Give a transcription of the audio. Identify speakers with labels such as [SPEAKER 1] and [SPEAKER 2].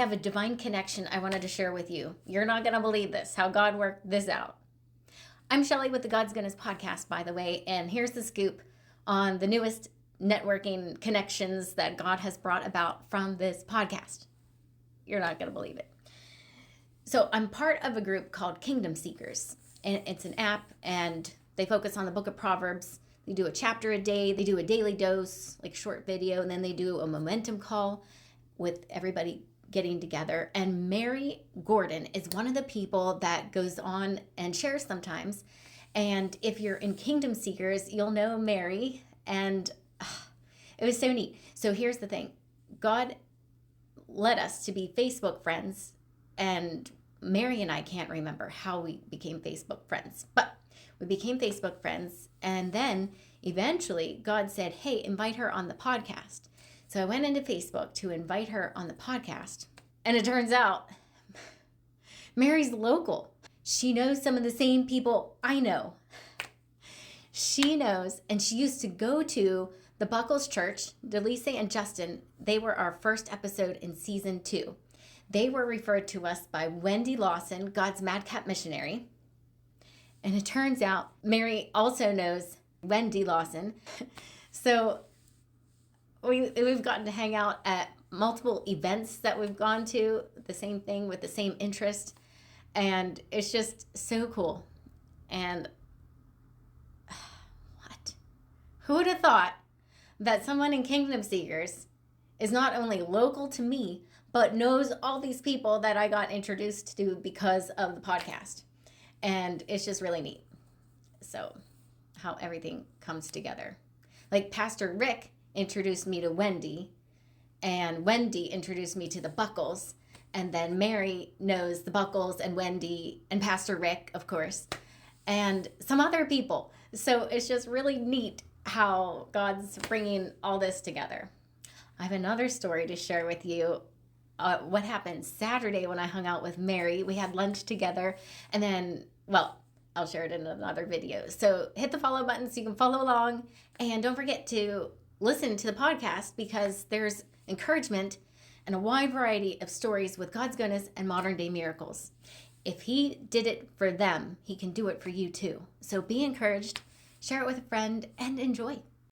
[SPEAKER 1] have a divine connection I wanted to share with you. You're not going to believe this, how God worked this out. I'm Shelly with the God's Goodness podcast, by the way, and here's the scoop on the newest networking connections that God has brought about from this podcast. You're not going to believe it. So I'm part of a group called Kingdom Seekers, and it's an app, and they focus on the book of Proverbs. They do a chapter a day. They do a daily dose, like short video, and then they do a momentum call with everybody getting together. And Mary Gordon is one of the people that goes on and shares sometimes. And if you're in Kingdom Seekers, you'll know Mary. And it was so neat. So here's the thing. God led us to be Facebook friends. And Mary and I can't remember how we became Facebook friends. But we became Facebook friends. And then eventually God said, hey, invite her on the podcast. So I went into Facebook to invite her on the podcast. And it turns out Mary's local. She knows some of the same people I know. She knows, and she used to go to the Buckles Church. Delise and Justin, they were our first episode in season 2. They were referred to us by Wendy Lawson, God's Madcap Missionary. And it turns out Mary also knows Wendy Lawson. So we've gotten to hang out at multiple events that we've gone to, the same thing with the same interest. And it's just so cool. And what? Who would have thought that someone in Kingdom Seekers is not only local to me, but knows all these people that I got introduced to because of the podcast. And it's just really neat. So how everything comes together. Like Pastor Rick introduced me to Wendy, and Wendy introduced me to the Buckles, and then Mary knows the Buckles and Wendy and Pastor Rick, of course, and some other people. So it's just really neat how God's bringing all this together. I have another story to share with you. What happened Saturday when I hung out with Mary. We had lunch together, and then, well, I'll share it in another video. So hit the follow button so you can follow along, and don't forget to listen to the podcast because there's encouragement and a wide variety of stories with God's goodness and modern day miracles. If he did it for them, he can do it for you too. So be encouraged, share it with a friend, and enjoy.